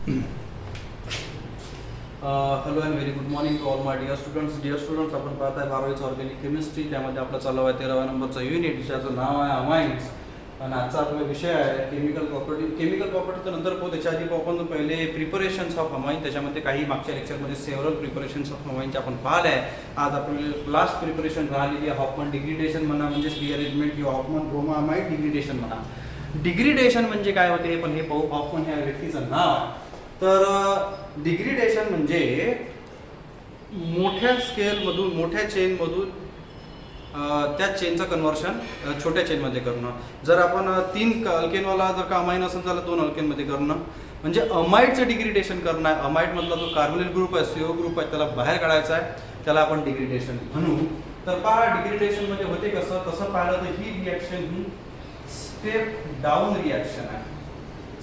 Hello and very good morning to all my dear students. आपण पाहत आहे 12वीचं organic chemistry. त्यामध्ये आपला चालू आहे 13व्या नंबरचा युनिट, ज्याचं नाव आहे अमाइन्स. आणि आजचा आपला विषय आहे केमिकल प्रॉपर्टी. केमिकल प्रॉपर्टीचं नंतर पाहू. त्याच्या आधी आपण पहिले प्रिपरेशन्स ऑफ अमाइन. त्याच्यामध्ये काही मागच्या लेक्चरमध्ये सेव्हरल प्रिपरेशन्स ऑफ अमाइनचे आपण पाहिले आहे. आज आपली लास्ट प्रिपरेशन राहिलेली आहे हॉफमन डिग्रेडेशन म्हणा, म्हणजे रिअरेंजमेंट किंवा हॉफमन ब्रोमोअमाइड डिग्रेडेशन म्हणा. डिग्रेडेशन म्हणजे काय होते हे पण हे पाहू. हॉफमन ह्या व्यक्तीचं नाव आहे. तर डिग्रेडेशन म्हणजे मोठ्या स्केलमधून, मोठ्या चेनमधून त्या चेनचं कन्व्हर्शन छोट्या चेनमध्ये करणं. जर आपण 3 अल्केनवाला जर का अमाइन असेल त्याला 2 अल्केनमध्ये करणं, म्हणजे अमाइडचं डिग्रेडेशन करणं आहे. अमाइडमधला जो कार्बोनिल ग्रुप आहे, CO ग्रुप आहे, त्याला बाहेर काढायचा आहे. त्याला आपण डिग्रेडेशन म्हणू. तर पहा डिग्रेडेशनमध्ये होते तसं पाहिलं तर ही रिॲक्शन ही स्टेप डाऊन रिॲक्शन आहे.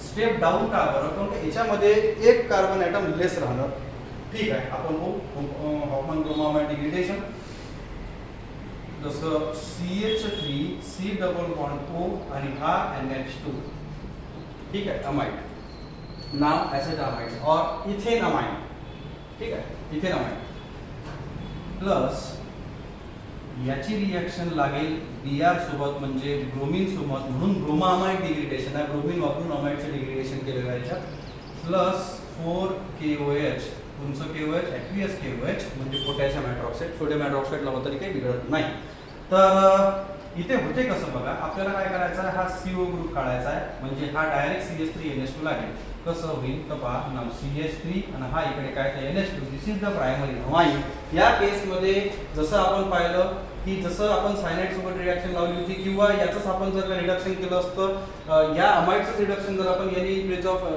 स्टेप डाऊन का बरं? कारण की याच्यामध्ये एक कार्बन ॲटम लेस राहणार. ठीक आहे, आपण हॉफमन ब्रोमोअमाइड डिग्रेडेशन. जसं CH3 C double bond O आणि हा NH2. ठीक आहे, अमाइड नाव ॲसिड अमाइड और इथेन अमाइड. ठीक आहे, इथेन अमाइड प्लस याची रिॲक्शन लागेल Br सोबत, म्हणजे ब्रोमीन सोबत, म्हणून ब्रोमोअमाइड डिग्रेडेशन आहे. ब्रोमीन वापरून अमाइडचं डिग्रेडेशन केलेलं आहे याच्यात. प्लस 4KOH, तुमचं KOH ॲक्वियस KOH म्हणजे पोटॅशियम हायड्रॉक्साईड. सोडियम हायड्रॉक्साईड लावलं तरी काही बिघडत नाही. तर इथे होते कसं बघा, आपल्याला काय करायचं आहे, हा CO ग्रुप काढायचा आहे. म्हणजे हा डायरेक्ट CH3NH2 लागेल. कसं होईल तर पहा, नाव CH3 आणि हा इकडे काय तर NH2. This is the primary amine. या केसमध्ये जसं आपण पाहिलं की जसं आपण सायनाइड सोबत रिॲक्शन लावली होती, किंवा याचंच आपण जर का रिडक्शन केलं असतं, या अमाइडचं रिडक्शन जर आपण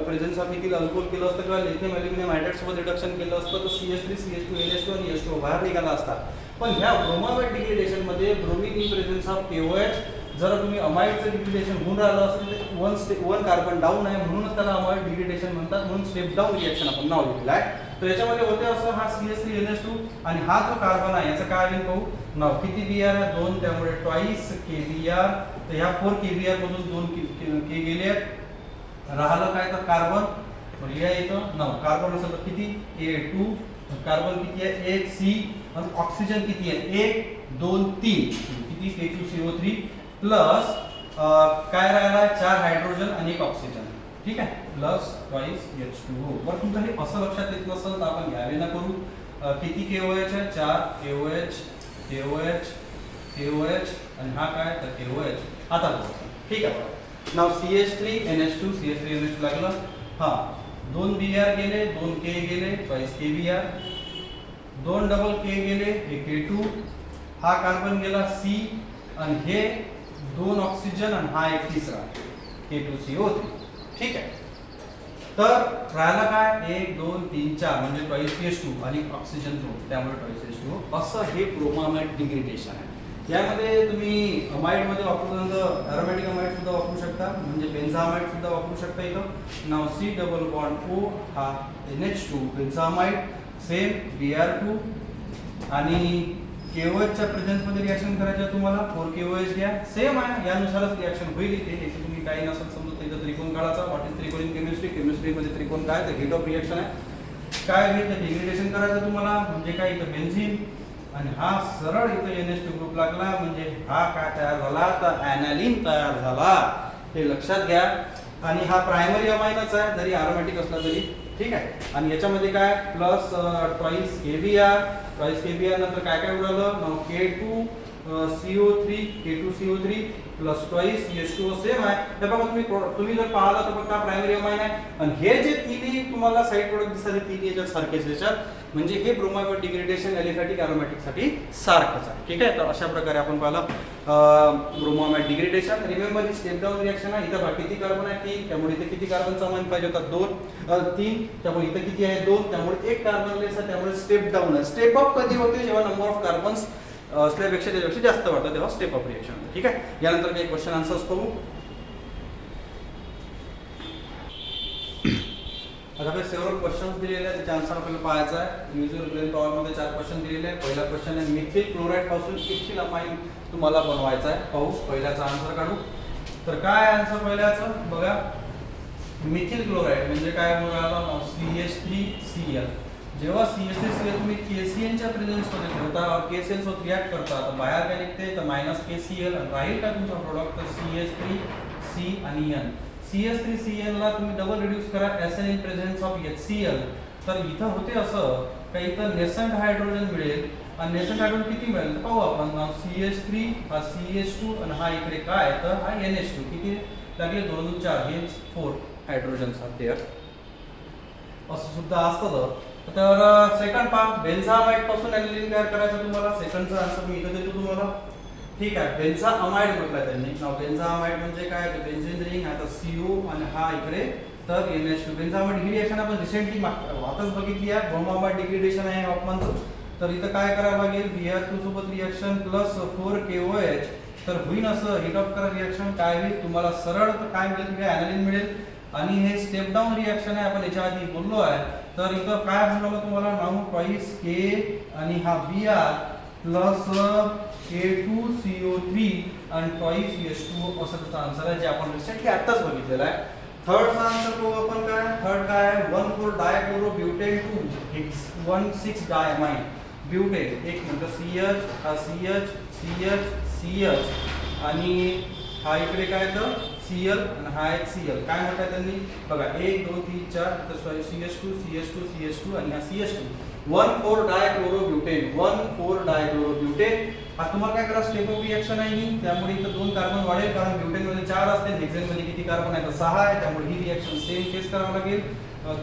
प्रेझेन्स ऑफ इथिल अल्कोहोल केलं असतं, किंवा लिथियम ॲल्युमिनियम हायड्राइड सोबत रिडक्शन केलं असतं, तर CH3 CH2 NH2 आणि H2 बाहेर निघाला असता. पण ह्या ब्रोमोअमाइड डिग्रेडेशन मध्ये bromine in presence of KOH, जर तुम्ही अमाइडचं डिग्रेडेशन होऊन राहिलं असेल तर 1 कार्बन डाऊन आहे, म्हणूनच त्याला अमाइड डिग्रेडेशन म्हणतात. म्हणून स्टेप डाऊन रिॲक्शन आपण नाव लिहिलेलं आहे. तर याच्यामध्ये होते असं, हा CH3NH2 आणि हा जो कार्बन आहे याचं काय होईल पाहू. नाव किती Br आहे 2, त्यामुळे ट्वाइस KBr. तर ह्या 4 KBr मधून 2 K गेले. राहिलं काय तर कार्बन. तर या इथं नाव कार्बन असेल तर किती A2, कार्बन किती आहे 1 C, आणि ऑक्सिजन किती आहे 1 2 3, किती K2CO3 प्लस काय राहिला 4 हायड्रोजन आणि 1 ऑक्सिजन. ठीक आहे, प्लस ट्वाइस H2O. बरं, तुमचं हे असं लक्षात येत नसेल तर आपण यावे ना करू. किती KOH आहे 4 KOH KOH KOH आणि हा काय तर KOH. आता बघा, ठीक आहे. नाव CH3NH2 CH3NH2 लागलं. हा 2 Br गेले, 2 K गेले, ट्वाइस KBr, 2 डबल K गेले, हे K2, हा कार्बन गेला C, आणि हे 2 ऑक्सिजन आणि हा एक तिसरा K2CO3. ठीक आहे. तर राहिला काय 1 2 3 4, म्हणजे ट्वाइस H2 आणि ऑक्सिजन 2, त्यामुळे ट्वाइस H2O. असं हे ब्रोमोअमाइड डिग्रेडेशन आहे. यामध्ये तुम्ही अमाइडमध्ये वापरून ॲरोमॅटिक अमाइड सुद्धा वापरू शकता, म्हणजे बेन्झामाइड सुद्धा वापरू शकता. इथं नाव C डबल बॉन्ड O, हा NH2 बेन्झामाइड, सेम Br2, आणि KOHच्या प्रेझेन्समध्ये रिॲक्शन करायचं तुम्हाला 4 KOH घ्या. सेम आहे, यानुसारच रिॲक्शन होईल इथे. याची तुम्ही काही नसेल समजत तर त्रिकोण काढायचा. व्हॉट इज त्रिकोण इन केमिस्ट्री? केमिस्ट्रीमध्ये त्रिकोण काय तर हेट ऑफ रिॲक्शन आहे. काय हे तर डिग्रेडेशन करायचं तुम्हाला, म्हणजे काय इथं बेन्झीन, आणि हा सरळ इथं NH2 ग्रुप लागला, म्हणजे हा काय तयार झाला तर ॲनालिन तयार झाला. हे लक्षात घ्या. आणि हा प्रायमरी अमाइनच आहे, जरी अरोमॅटिक असला तरी. ठीक आहे. आणि याच्यामध्ये काय plus twice KBr, twice KBr नंतर काय काय उरलं K2CO3 plus twice H2O. Same आहे. हे बघा, तुम्ही जर पाहिलं तर बघा प्रायमरी अमाइन आहे. आणि हे जे तिन्ही तुम्हाला साइड प्रोडक्ट दिसतात तिन्ही याच्यात सारखेच याच्यात, म्हणजे हे ब्रोमोअमाइड डिग्रेडेशन ॲलिफॅटिक ॲरोमॅटिकसाठी सारखंच आहे. ठीक आहे. तर अशा प्रकारे आपण पाहिलं ब्रोमोअमाइड डिग्रेडेशन. रिमेंबर ही स्टेप डाऊन रिॲक्शन आहे. इथं किती कार्बन आहे 3, त्यामुळे इथे किती कार्बनचा अमाइन पाहिजे होता 3, त्यामुळे इथं किती आहे 2, त्यामुळे 1 कार्बन लेस आहे, त्यामुळे स्टेप डाऊन आहे. स्टेप अप कधी होते? जेव्हा नंबर ऑफ कार्बन्स असल्यापेक्षा त्याच्यापेक्षा जास्त वाढतं, तेव्हा स्टेप अप रिॲक्शन होते. ठीक आहे. यानंतर काही क्वेश्चन आन्सर्स पाहू. आता काही सेव्हरल क्वेश्चन्स दिलेले आहेत, त्याचे आन्सर आपल्याला पाहायचा आहे. युजल ब्रेन पॉवरमध्ये 4 क्वेश्चन दिलेले आहेत. पहिला क्वेश्चन आहे मिथिल क्लोराईड पासून इथिल अमाइन तुम्हाला बनवायचा आहे. पाहू पहिल्याचा आन्सर काढू. तर काय आन्सर पहिल्याचं बघा, मिथिल क्लोराइड म्हणजे काय बघा CH3Cl. जेव्हा CH3Cl तुम्ही KCN च्या प्रेझेन्स मध्ये ठेवता और KCl सोबत रिएक्ट करता तर बाहेर काय निघते तर -KCl आणि राहील काय तुमचा प्रोडक्ट तर CH3C आणि N. CH3Cl ला तुम्ही डबल रिड्यूस करा SN in presence of HCl. तर इथं होते असं काही इथं नेसंट हायड्रोजन मिळेल आणि नेसंट हायड्रोजन किती मिळेल तर पाहू आपण. CH3 हा CH2 आणि हा इकडे काय तर हा NH2 किती लागले 2 2 4 हे 4 हायड्रोजन्स आर देअर असं सुद्धा असतं. तर सेकंड पार्ट बेन्झामाइड पासून ॲल्युमिनियम तयार करायचं तुम्हाला. सेकंडचा आन्सर मी इथं देतो तुम्हाला. ठीक आहे. बेन्झामाइड म्हटलं त्यांनी. नाव बेन्झामाइड म्हणजे काय तर बेन्झीन रिंग आता CO आणि हा इकडे तर NH2. बेन्झामाइड ही रिएक्शन आपण रिसेंटली आताच बघितली आहे. ब्रोमामाइड डिग्रेडेशन आहे हॉफमनचं. तर इथं काय करावं लागेल Br2 सोबत रिएक्शन प्लस 4KOH तर होईल असं हीट ऑफ करा रिएक्शन काय होईल तुम्हाला सरळ तर काय मिळेल की ॲनालिन मिळेल आणि हे स्टेप डाऊन रिएक्शन आहे आपण याच्या आधी बोललो आहे. तर इथं काय म्हणाला तुम्हाला नाव ट्वाइस K आणि हा Br प्लस K2CO3 आणि ट्वाइस H2 असं त्याचा आन्सर आहे जे आपण रिसेंटली आताच बघितलेला आहे. थर्डचा आन्सर बघू आपण काय. थर्ड काय आहे 1,4-डायक्लोरोब्युटेन 2 1,6-डायमाइन ब्युटेन. एक म्हणतं CH हा CH आणि हा इकडे काय तर Cl आणि हा एक Cl. काय म्हणतात त्यांनी बघा 1 2 3 4 तर CH2 आणि हा CH2 1,4-डायक्लोरोब्युटेन 1,4-डायक्लोरोब्युटेन. हा तुम्हाला काय करा स्टेप ऑफ रिएक्शन आहे ही त्यामुळे इथं 2 कार्बन वाढेल कारण ब्युटेन मध्ये 4 असते हेक्सेन मध्ये किती कार्बन आहे तर 6 आहे त्यामुळे ही रिएक्शन सेम केस करावं लागेल.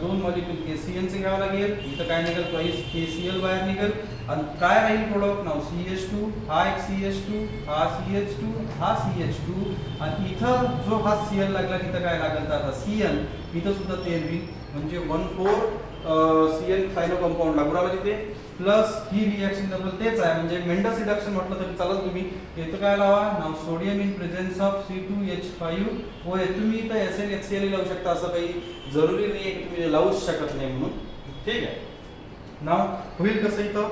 2 मॉलिक्यूल KCN चे घ्यावं लागेल. इथं काय निघेल ट्वाइस KCl बाहेर निघेल आणि काय राहील प्रोडक्ट नाव CH2 हा एक CH2 हा CH2 हा CH2 आणि इथं जो हा Cl लागला तिथं काय लागेल तर आता Cn इथं सुद्धा तेल होईल म्हणजे 1,4 सायनो कंपाऊंड लागू राहिला तिथे प्लस ही रिएक्शन डबल तेच आहे म्हणजे मेंडस रिडक्शन म्हटलं तरी चालेल. तुम्ही इथं काय लावा नाव sodium in presence of C2H5OH. तुम्ही इथं SnHCl लावू शकता असं काही जरुरी नाही आहे की तुम्ही लावूच शकत नाही म्हणून. ठीक आहे. नाव होईल कसं इथं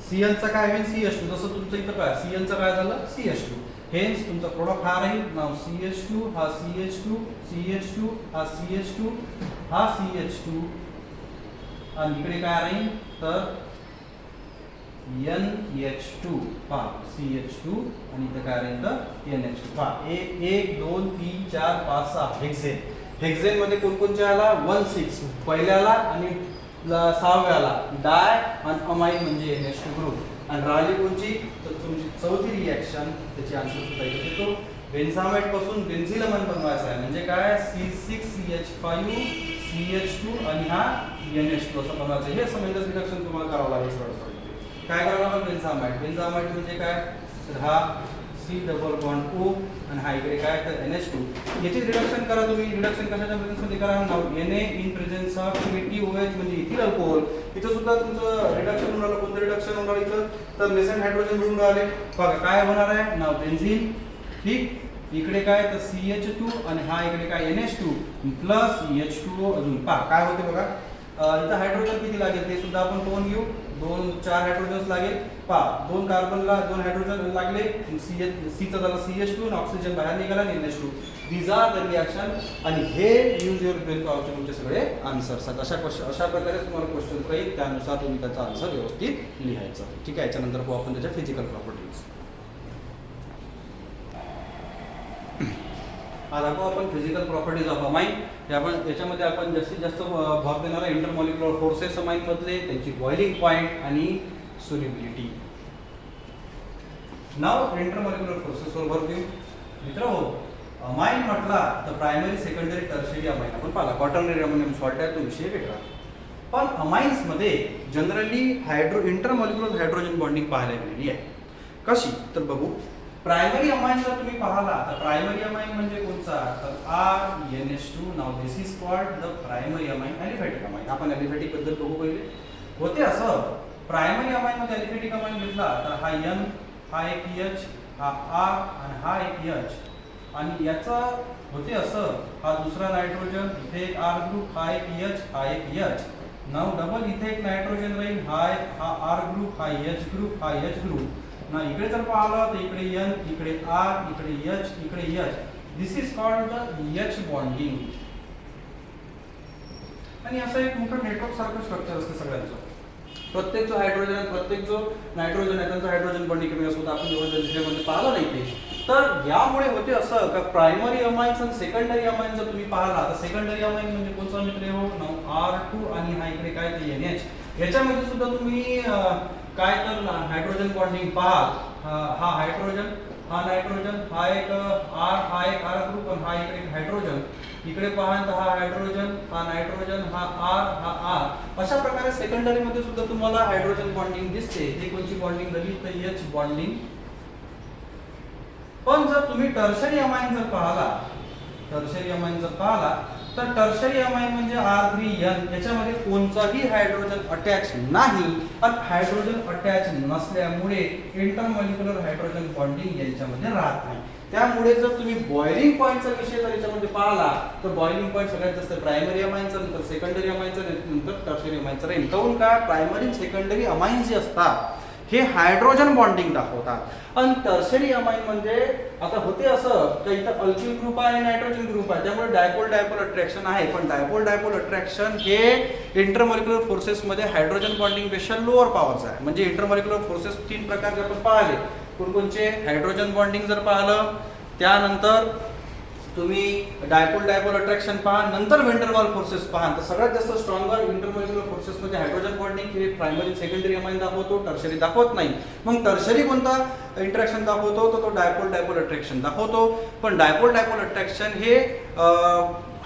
Cl चा काय होईल CH2 जसं तुमचं इथं काय Cl चा काय झालं CH2 हेच तुमचा प्रोडक्ट हा राहील नाव CH2 हा CH2 हा CH2 हा CH2 आणि इकडे काय राहील तर NH2 पहा CH2 आणि इथं काय राहील तर NH2 पहा 1 2 3 4 5 6 हेक्सेन. हेक्सेन मध्ये कोणकोणचे आला 16 पहिल्याला आणि 6व्याला डाय आणि अमाइन म्हणजे NH2 ग्रुप आणि राहिली कोणची तर तुमची चौथी रिएक्शन त्याची आन्सर सुद्धा इथे देतो. बेन्झामाइड पासून बेन्झिलअमाइन बनवायचा आहे म्हणजे काय C6CH5 CH2 आणि हा NH2 असं बनवायचं. हे समेंडस रिडक्शन तुम्हाला करावं लागेल सरळ. काय करावं लागेल बेन्झामाइड म्हणजे काय तर हा C डबल बॉन्ड O आणि हा इकडे काय तर NH2 याची रिडक्शन करा तुम्ही. रिडक्शन कशाच्या प्रेझेन्स मध्ये करा नाव Na in presence of ATOH म्हणजे इथिल अल्कोहोल. इथं सुद्धा तुमचं रिडक्शन होणार कोणतं रिडक्शन होणार इथं तर नेसंट हायड्रोजन मिळून राहिले. बघा काय होणार आहे नाव बेन्झीन. ठीक इकडे काय तर CH2 आणि हा इकडे काय NH2 प्लस H2O अजून पहा काय होते बघा इथं हायड्रोजन किती लागेल ते सुद्धा आपण कोण घेऊ 4 हायड्रोजन्स लागेल. पहा 2 कार्बनला 2 हायड्रोजन लागले C चा झाला CH2 आणि ऑक्सिजन बाहेर निघाला आणि NH2. These R the reaction आणि हे use your brain to out तुमचे सगळे आन्सर्स आहेत. अशा प्रकारे तुम्हाला क्वेश्चन राहील त्यानुसार तुम्ही त्याचा आन्सर व्यवस्थित लिहायचा. ठीक आहे. याच्यानंतर पाहू आपण त्याच्या फिजिकल प्रॉपर्टीज. आज आपण फिजिकल प्रॉपर्टीज ऑफ अमाइन याच्यामध्ये आपण जास्तीत जास्त भाग देणार आहे इंटरमॉलिक्युलर फोर्सेस अमाइन मधले त्यांची बॉइलिंग पॉइंट आणि सोल्युबिलिटी. नाव इंटरमॉलिक्युलर फोर्सेस वर भर देऊ मित्रांनो. अमाइन म्हटला तर प्रायमरी सेकंडरी टर्शियरी अमाइन आपण पाहिला क्वाटर्नरी अमोनियम सॉल्ट आहे तो विषय वेगळा. पण अमाइन्स मध्ये जनरली इंटरमॉलिक्युलर हायड्रोजन बॉन्डिंग पाहायला मिळाली आहे. कशी तर बघू. प्रायमरी अमाइन जर तुम्ही पाहिला तर प्रायमरी अमाइन म्हणजे कोणता तर RNH2. Now this is called the primary amine aliphatic amine. आपण ॲलिफॅटिक बद्दल बघू पहिले. होते असं प्रायमरी अमाइन मध्ये ॲलिफॅटिक अमाइन घेतला तर हा N हा एक H हा R आणि हा एक H आणि याचा होते असं हा दुसरा नायट्रोजन इथे एक R ग्रुप हा एक H हा एक H. नाव डबल इथे एक नायट्रोजन राहील हा R ग्रुप हा H ग्रुप हा H ग्रुप ना. इकडे जर पाहिलं तर इकडे N इकडे R इकडे H इकडे H. This is called the H bonding. आणि असं एक मोठं नेटवर्क सारखं स्ट्रक्चर असते सगळ्यांचं. प्रत्येक जो हायड्रोजन प्रत्येक जो नायट्रोजन आहे त्यांचं हायड्रोजन बॉन्डिंग कमी असतं. आपण जेव्हा पाहिलं नाही ते, तर यामुळे होते असं का प्रायमरी अमाइन्स आणि सेकंडरी अमाइन जर तुम्ही पाहिला तर सेकंडरी अमाइन म्हणजे कोणता मित्र हो R2 आणि हा इकडे काय ते NH. याच्यामध्ये सुद्धा तुम्ही काय तर हायड्रोजन बॉन्डिंग पाहाल. हा हायड्रोजन हा नायट्रोजन हा एक R ग्रुप आणि हा इकडे हायड्रोजन. इकडे पहा तर हा हायड्रोजन हा नायट्रोजन हा R. अशा प्रकारे सेकंडरी मध्ये सुद्धा तुम्हाला हायड्रोजन बॉन्डिंग दिसते. हे कोणची बॉन्डिंग झाली तर H बॉन्डिंग. पण जर तुम्ही टर्शरी अमाइन जर पाहिला तर टर्शरी अमाइन म्हणजे R3N. याच्यामध्ये कोणताही हायड्रोजन अटॅच नाही आणि हायड्रोजन अटॅच नसल्यामुळे इंटरमॉलिक्युलर हायड्रोजन बॉन्डिंग यांच्यामध्ये राहत नाही. त्यामुळे जर तुम्ही बॉइलिंग पॉइंटचा विषय जर याच्यामध्ये पाहिला तर बॉइलिंग पॉइंट सगळ्यात जास्त प्रायमरी अमाइनचा, नंतर सेकंडरी अमाइनचा, नंतर टर्शरी अमाइनचा राहील. काऊन का प्रायमरी सेकंडरी अमाइन जे असतात हे हायड्रोजन बॉन्डिंग दाखवतात आणि टर्शरी अमाइन म्हणजे आता होते असं की इथं अल्किल ग्रुप आहे आणि नायट्रोजन ग्रुप आहे, त्यामुळे डायपोल अट्रॅक्शन आहे. पण डायपोल अट्रॅक्शन हे इंटरमॉलिक्युलर फोर्सेस मध्ये हायड्रोजन बॉन्डिंग पेक्षा लोअर पॉवरचा आहे. म्हणजे इंटरमॉलिक्युलर फोर्सेस 3 प्रकारचे आपण पाहिले. कोणकोणचे हायड्रोजन बॉन्डिंग जर पाहिलं, त्यानंतर तुम्ही डायपोल अट्रॅक्शन पहा, नंतर वेंडरवाल फोर्सेस पहा. तर सगळ्यात जास्त स्ट्रॉंगर इंटरमॉलिक्युलर फोर्सेस मध्ये हायड्रोजन बॉन्डिंग हे प्रायमरी सेकंडरी अमाइन दाखवतो, टर्शरी दाखवत नाही. मग टर्शरी कोणता इंटरॅक्शन दाखवतो तर तो डायपोल अट्रॅक्शन दाखवतो. पण डायपोल अट्रॅक्शन हे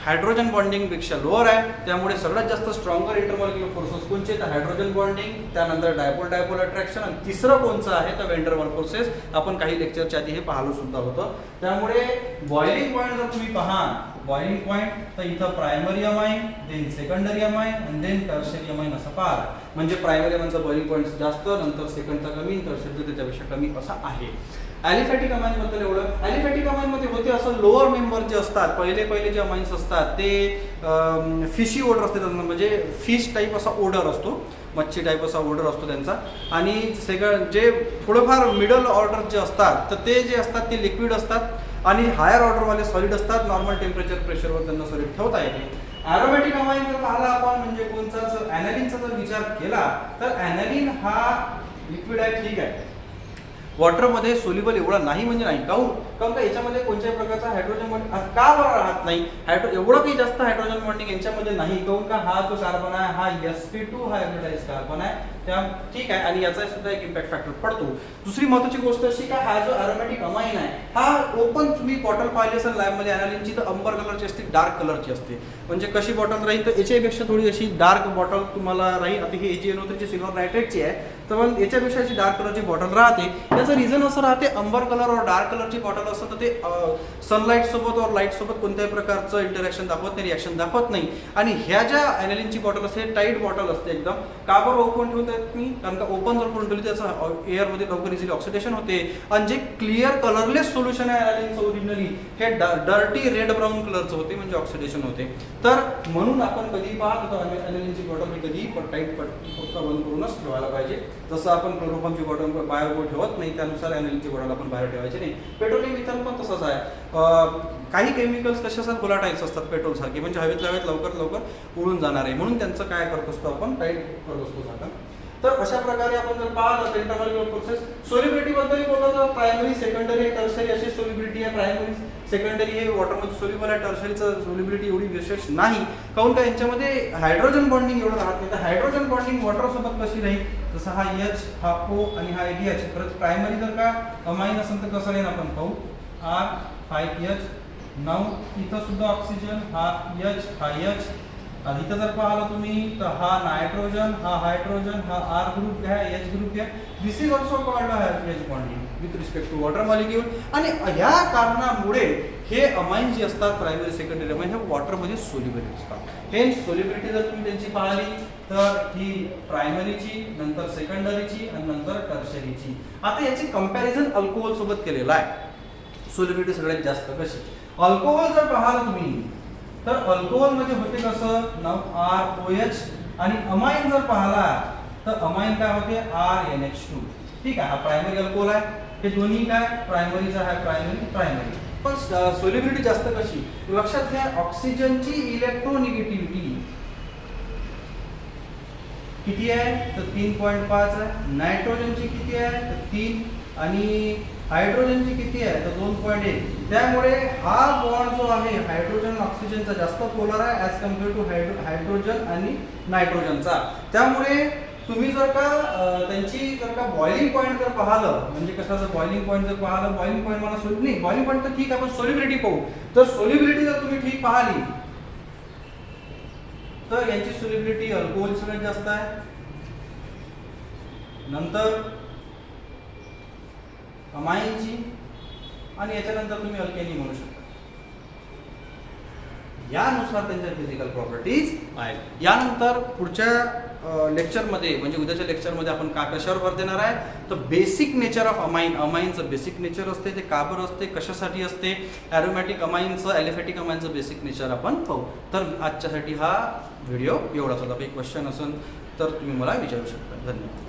हायड्रोजन बॉन्डिंग पेक्षा लोअर आहे. त्यामुळे सगळ्यात जास्त स्ट्रॉंगर इंटरमॉलिक्युलर फोर्सेस कोणचे तर हायड्रोजन बॉन्डिंग, त्यानंतर डायपोल अट्रॅक्शन आणि तिसरं कोणचं आहे तर वेंडरवाल फोर्सेस. आपण काही लेक्चरच्या आधी हे पाहिलं सुद्धा होतं. त्यामुळे बॉइलिंग पॉइंट जर तुम्ही पहा, बॉइलिंग पॉइंट तर इथं primary amine, then secondary amine आणि देन टर्शरी अमाइन असं पाहा. म्हणजे प्रायमरी अमाइनचा बॉइलिंग पॉइंट जास्त, नंतर सेकंडचा कमी, टर्शरीचा त्याच्यापेक्षा कमी असा आहे. ॲलिफॅटिक अमाइन बद्दल एवढं. ॲलिफॅटिक अमाइन मध्ये होते असं लोअर मेंबर जे असतात, पहिले जे अमाइन्स असतात ते फिशी ओडर असते त्यांना, म्हणजे फिश टाईप असा ओडर असतो, मच्छी टाईप असा ओडर असतो त्यांचा. आणि जे थोडंफार मिडल ऑर्डर जे असतात तर ते जे असतात ते लिक्विड असतात आणि हायर ऑर्डरवाले सॉलिड असतात. नॉर्मल टेम्परेचर प्रेशरवर त्यांना सॉलिड ठेवता येते. ॲरोमॅटिक अमाइन जर पाहिला आपण म्हणजे कोणताच ॲनालिनचा जर विचार केला तर ॲनालिन हा लिक्विड आहे, ठीक आहे, वॉटरमध्ये सोल्युबल एवढा नाही म्हणजे नाही. काऊन का याच्यामध्ये कोणत्याही प्रकारचा हायड्रोजन बॉन्डिंग का बरं राहत नाही. एवढं काही जास्त हायड्रोजन बॉन्डिंग यांच्यामध्ये नाही. काऊन का हा जो कार्बन आहे हा sp2 हायब्रिडाइज कार्बन आहे, त्या ठीक आहे, आणि याचा सुद्धा एक इम्पॅक्ट फॅक्टर पडतो. दुसरी महत्त्वाची गोष्ट अशी का हा जो अरोमॅटिक अमाइन आहे हा ओपन तुम्ही बॉटल पाहिली असेल लॅबमध्ये ॲनालिनची तर अंबर कलरची असते, डार्क कलरची असते. म्हणजे कशी बॉटल राहील तर याच्यापेक्षा थोडी अशी डार्क बॉटल तुम्हाला राहील. आता ही AgNO3 सिल्वर नायट्रेटची आहे, तर मग याच्यापेक्षा अशी डार्क कलरची बॉटल राहते. याचं रिझन असं राहते, अंबर कलर और डार्क कलरची बॉटल असतं तर ते सनलाईट सोबत और लाईट सोबत कोणत्याही प्रकारचं इंटरॅक्शन दाखवत नाही, रिॲक्शन दाखवत नाही. आणि ह्या ज्या ॲनालिनची बॉटल असते टाईट बॉटल असते एकदम. का बरं ओपन ठेवता येत नाही, कारण का ओपन जर करून ठेवली त्याचं एअरमध्ये लवकर इझिली ऑक्सिडेशन होते. आणि जे क्लिअर कलरलेस सोल्युशन आहे ॲनालिनचं ओरिजिनली हे डर्टी रेड ब्राऊन कलरचं होते, म्हणजे ऑक्सिडेशन होते. तर म्हणून आपण कधी पाहत होतो ॲनालिनची बॉटल ही कधी टाईट फक्त बंद करूनच ठेवायला पाहिजे. जसं आपण क्लोरोफॉर्मची बॉटल बाहेर ठेवत नाही त्यानुसार ॲनालिनची बॉटल आपण बाहेर ठेवायची नाही. पेट्रोलियम इथर पण तसंच आहे. काही केमिकल्स कसे असतात व्होलाटाइल्स असतात पेट्रोल सारखे, म्हणजे हवेत लवकर उडून जाणार आहे, म्हणून त्यांचं काय करत असतो आपण टाईट करत असतो झाकण. तर अशा प्रकारे आपण जर पाहिलं तर इंटरमॉलिक्युलर फोर्सेस सोल्युबिलिटी बद्दल बोललो तर प्रायमरी सेकंडरी टर्शरी अशी सोल्युबिलिटी आहे. प्रायमरी सेकंडरी हे वॉटरमध्ये सोल्युबल आहे, टर्शरीचं सोल्युबिलिटी एवढी विशेष नाही. काऊन का यांच्यामध्ये हायड्रोजन बॉन्डिंग एवढं राहत नाही. तर हायड्रोजन बॉन्डिंग वॉटर सोबत कशी राहील, जसं हा H हा O आणि हा ADH. परत प्रायमरी जर का अमाइन असेल तर कसं राहील आपण पाहू, R5H. नाव इथं सुद्धा ऑक्सिजन, हा H हा H. आणि इथं जर पाहिलं तुम्ही तर हा नायट्रोजन हा हायड्रोजन हा R ग्रुप घ्या, H ग्रुप घ्या. This is also called H bonding with respect to water molecule. आणि ह्या कारणामुळे हे अमाइन जे असतात प्रायमरी सेकंडरी अमाइन हे वॉटरमध्ये सोल्युबल असतात. हे सोल्युबिलिटी जर तुम्ही त्यांची पाहिली तर ही प्रायमरीची, नंतर सेकंडरीची आणि नंतर टर्शरीची. आता याची कंपॅरिझन अल्कोहोल सोबत केलेलं आहे. सोल्युबिलिटी सगळ्यात जास्त कशी, अल्कोहोल जर पाहिलं तुम्ही तर अल्कोहोल म्हणजे होते कसं ROH. आणि अमाइन जर पाहिला तर अमाइन काय होते RNH2. ठीक आहे, हा प्रायमरी अल्कोहोल आहे. हे दोन्ही काय प्रायमरीचा आहे, प्रायमरी. पण सोल्युबिलिटी जास्त कशी लक्षात घ्या, ऑक्सिजनची इलेक्ट्रोनिगेटिव्हिटी किती आहे तर 3.5 आहे. नायट्रोजनची किती आहे तर 3 आणि हायड्रोजनची किती आहे तर 2.1. त्यामुळे हा बॉन्ड जो आहे हायड्रोजन ऑक्सिजनचा जास्त पोलर आहे ॲज कम्पेअर टू हायड्रोजन आणि नायट्रोजनचा. त्यामुळे तुम्ही जर का त्यांची जर का बॉइलिंग पॉईंट जर पाहिलं म्हणजे कशाचं बॉइलिंग पॉईंट जर पाहिलं बॉइलिंग पॉईंट मला नाही बॉइलिंग पॉईंट तर ठीक आहे आपण सोल्युबिलिटी पाहू. तर सोल्युबिलिटी जर तुम्ही ठीक पाहिली तर यांची सोल्युबिलिटी अल्कोहोल सगळ्यात जास्त आहे. नंतर अमाईनची आणि याच्यानंतर तुम्ही अल्केनी म्हणू शकता. यानुसार त्यांच्या फिजिकल प्रॉपर्टीज आहेत. यानंतर पुढच्या लेक्चरमध्ये म्हणजे उद्याच्या लेक्चरमध्ये आपण कशावर भर देणार आहे तर बेसिक नेचर ऑफ अमाइन. अमाइनचं बेसिक नेचर असते ते का बरं असते कशासाठी असते ॲरोमॅटिक अमाइनचं ॲलिफॅटिक अमाइनचं बेसिक नेचर आपण पाहू. तर आजच्यासाठी हा व्हिडिओ एवढाच होता. काही क्वेश्चन असेल तर तुम्ही मला विचारू शकता. धन्यवाद.